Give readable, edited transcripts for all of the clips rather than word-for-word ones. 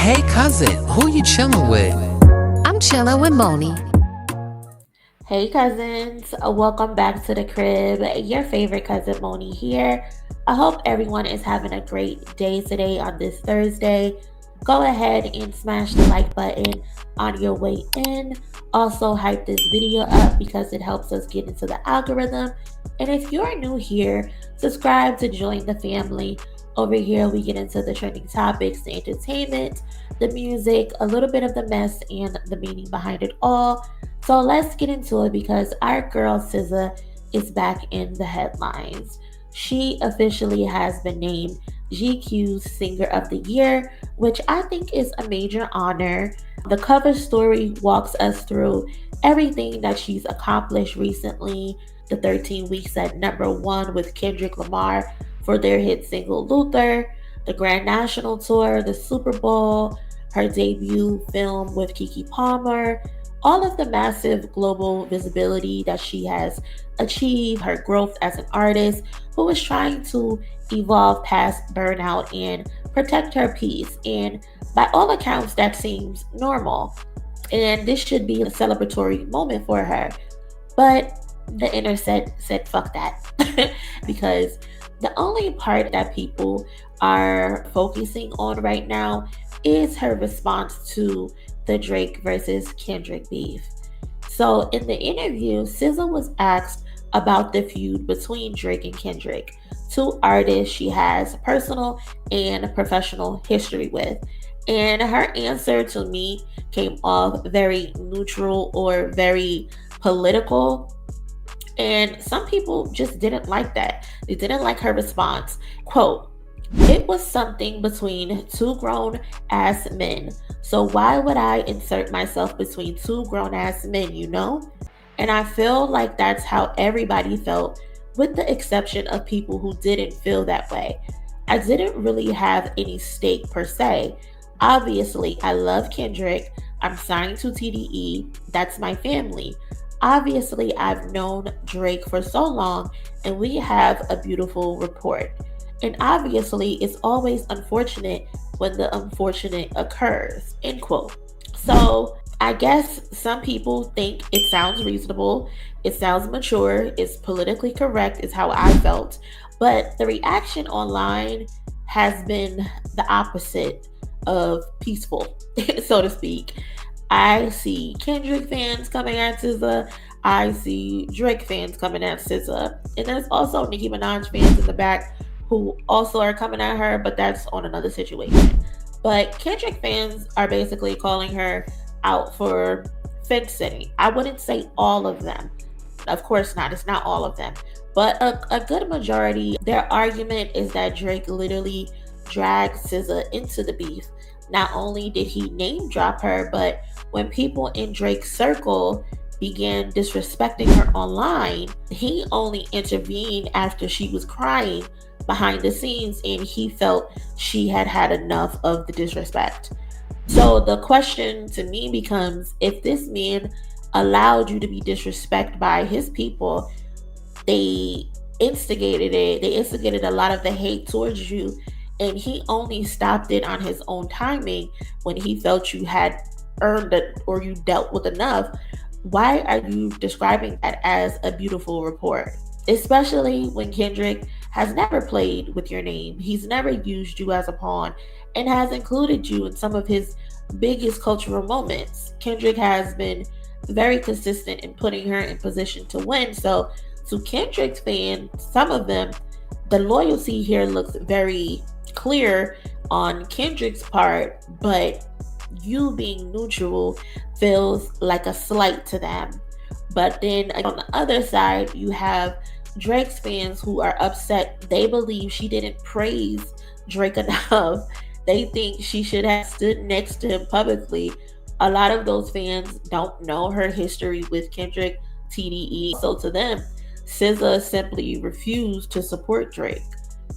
Hey cousin, who you chilling with? I'm chilling with MONIE. Hey cousins, welcome back to the crib. Your favorite cousin MONIE here. I hope everyone is having a great day today on this Thursday. Go ahead and smash the like button on your way in. Also hype this video up because it helps us get into the algorithm. And if you're new here, subscribe to join the family. Over here we get into the trending topics, the entertainment, the music, a little bit of the mess, and the meaning behind it all. So let's get into it because our girl SZA is back in the headlines. She officially has been named GQ's Singer of the Year, which I think is a major honor. The cover story walks us through everything that she's accomplished recently. The 13 weeks at #1 with Kendrick Lamar for their hit single Luther, the Grand National Tour, the Super Bowl, her debut film with Keke Palmer, all of the massive global visibility that she has achieved, her growth as an artist who is trying to evolve past burnout and protect her peace. And by all accounts, that seems normal. And this should be a celebratory moment for her. But the internet said fuck that. Because the only part that people are focusing on right now is her response to the Drake versus Kendrick beef. So in the interview, SZA was asked about the feud between Drake and Kendrick, two artists she has personal and professional history with. And her answer to me came off very neutral or very political. And some people just didn't like that. They didn't like her response. Quote, "It was something between two grown ass men. So why would I insert myself between two grown ass men, you know?" And I feel like that's how everybody felt, with the exception of people who didn't feel that way. I didn't really have any stake per se. Obviously, I love Kendrick. I'm signed to TDE. That's my family. Obviously, I've known Drake for so long and we have a beautiful rapport. And obviously, it's always unfortunate when the unfortunate occurs, end quote. So I guess some people think it sounds reasonable, it sounds mature, it's politically correct, is how I felt. But the reaction online has been the opposite of peaceful, so to speak. I see Kendrick fans coming at SZA. I see Drake fans coming at SZA. And there's also Nicki Minaj fans in the back who also are coming at her, but that's on another situation. But Kendrick fans are basically calling her out for fence sitting. I wouldn't say all of them. Of course not. It's not all of them. But a good majority, their argument is that Drake literally dragged SZA into the beef. Not only did he name drop her, but when people in Drake's circle began disrespecting her online, he only intervened after she was crying behind the scenes and he felt she had had enough of the disrespect. So the question to me becomes, if this man allowed you to be disrespected by his people, they instigated it, they instigated a lot of the hate towards you, and he only stopped it on his own timing when he felt you had earned it or you dealt with enough. Why are you describing that as a beautiful report? Especially when Kendrick has never played with your name. He's never used you as a pawn and has included you in some of his biggest cultural moments. Kendrick has been very consistent in putting her in position to win. So to Kendrick's fans, some of them, the loyalty here looks very clear on Kendrick's part, but you being neutral feels like a slight to them. But then on the other side, you have Drake's fans who are upset. They believe she didn't praise Drake enough. They think she should have stood next to him publicly. A lot of those fans don't know her history with Kendrick, TDE. So to them, SZA simply refused to support Drake.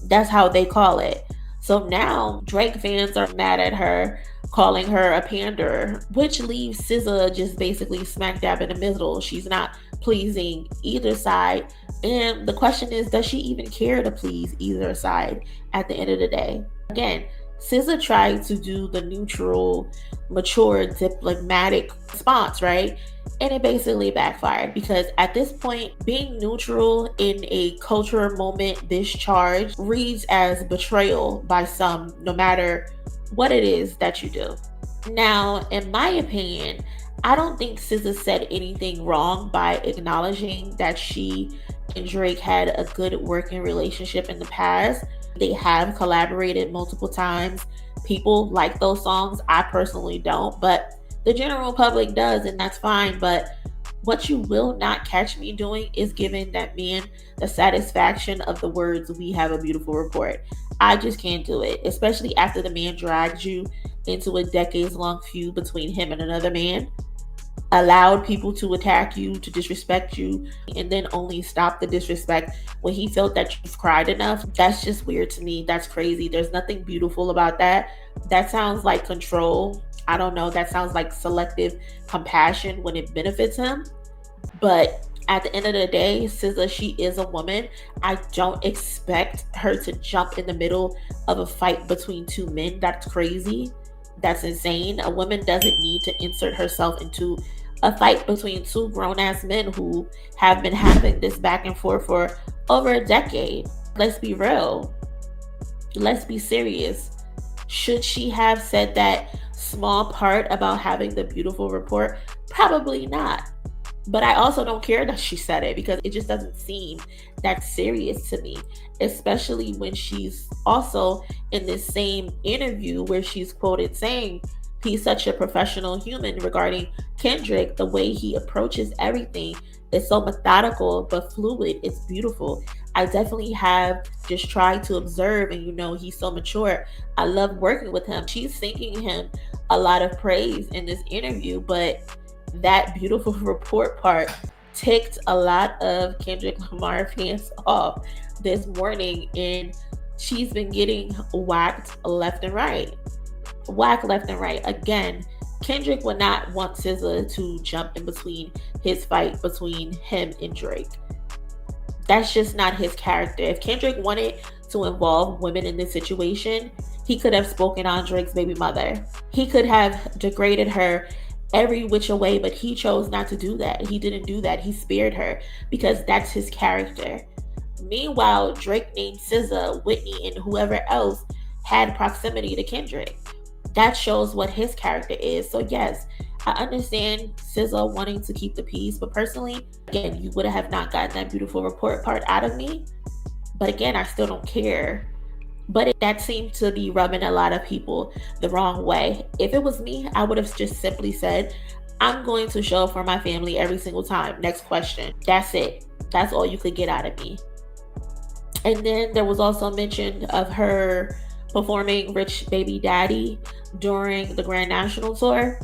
That's how they call it. So now Drake fans are mad at her, calling her a panderer, which leaves SZA just basically smack dab in the middle. She's not pleasing either side. And the question is, does she even care to please either side at the end of the day? Again, SZA tried to do the neutral, mature, diplomatic response, right? And it basically backfired because at this point, being neutral in a cultural moment this charged reads as betrayal by some, no matter what it is that you do. Now, in my opinion, I don't think SZA said anything wrong by acknowledging that she and Drake had a good working relationship in the past. They have collaborated multiple times. People like those songs. I personally don't, but the general public does, and that's fine. But what you will not catch me doing is giving that man the satisfaction of the words, "We have a beautiful report." I just can't do it, especially after the man dragged you into a decades-long feud between him and another man, allowed people to attack you, to disrespect you, and then only stopped the disrespect when he felt that you've cried enough. That's just weird to me. That's crazy. There's nothing beautiful about that. That sounds like control. I don't know. That sounds like selective compassion when it benefits him. But at the end of the day, SZA, she is a woman. I don't expect her to jump in the middle of a fight between two men. That's crazy. That's insane. A woman doesn't need to insert herself into a fight between two grown-ass men who have been having this back and forth for over a decade. Let's be real. Let's be serious. Should she have said that small part about having the beautiful report? Probably not. But I also don't care that she said it because it just doesn't seem that serious to me, especially when she's also in this same interview where she's quoted saying he's such a professional human regarding Kendrick. The way he approaches everything is so methodical but fluid. It's beautiful. I definitely have just tried to observe, and he's so mature. I love working with him. She's singing him a lot of praise in this interview, but that beautiful report part ticked a lot of Kendrick Lamar fans off this morning, and she's been getting whacked left and right. Again, Kendrick would not want SZA to jump in between his fight between him and Drake. That's just not his character. If Kendrick wanted to involve women in this situation, he could have spoken on Drake's baby mother. He could have degraded her every which way, but he chose not to do that. He didn't do that. He spared her because that's his character. Meanwhile, Drake named SZA, Whitney, and whoever else had proximity to Kendrick. That shows what his character is. So yes, I understand SZA wanting to keep the peace, but personally, again, you would have not gotten that beautiful report part out of me. But again, I still don't care. But that seemed to be rubbing a lot of people the wrong way. If it was me, I would have just simply said, I'm going to show up for my family every single time. Next question. That's it. That's all you could get out of me. And then there was also mention of her performing Rich Baby Daddy during the Grand National Tour.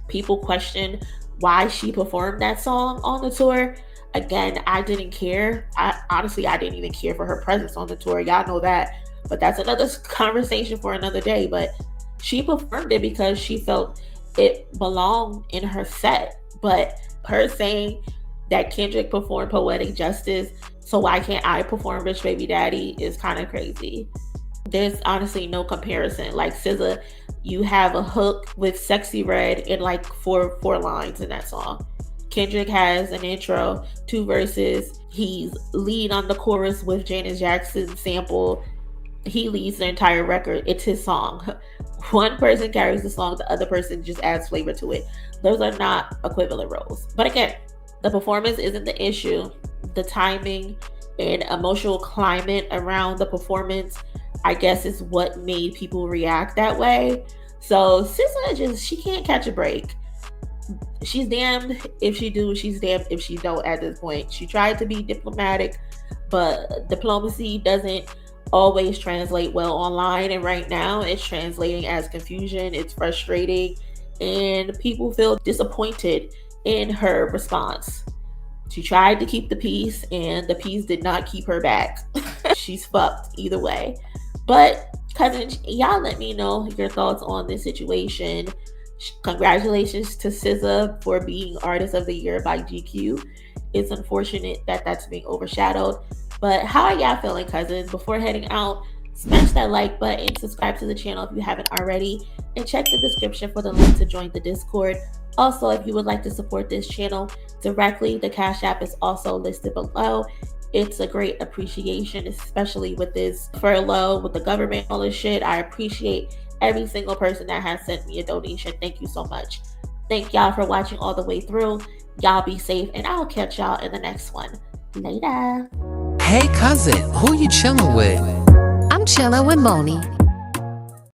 People questioned why she performed that song on the tour. Again, I didn't care. I didn't even care for her presence on the tour. Y'all know that. But that's another conversation for another day. But she performed it because she felt it belonged in her set. But her saying that Kendrick performed Poetic Justice, so why can't I perform Rich Baby Daddy, is kind of crazy. There's honestly no comparison. Like SZA, you have a hook with Sexy Red in like four lines in that song. Kendrick has an intro, 2 verses. He's lead on the chorus with Janet Jackson's sample. He leads the entire record. It's his song. One person carries the song, the other person just adds flavor to it. Those are not equivalent roles. But again, the performance isn't the issue. The timing and emotional climate around the performance, I guess, is what made people react that way. So SZA she can't catch a break. She's damned if she do, she's damned if she don't at this point. She tried to be diplomatic, but diplomacy doesn't always translate well online, and right now it's translating as confusion. It's frustrating, and people feel disappointed in her response. She tried to keep the peace, and the peace did not keep her back. She's fucked either way. But cousins, y'all let me know your thoughts on this situation. Congratulations to SZA for being Artist of the Year by GQ. It's unfortunate that that's being overshadowed. But how are y'all feeling, cousins? Before heading out, Smash that like button, subscribe to the channel if you haven't already, and check the description for the link to join the Discord. Also, if you would like to support this channel directly, the Cash App is also listed below. It's a great appreciation, especially with this furlough, with the government, all this shit. I appreciate every single person that has sent me a donation. Thank you so much. Thank y'all for watching all the way through. Y'all be safe, and I'll catch y'all in the next one. Later. Hey cousin, who you chilling with? I'm chilling with MONIE.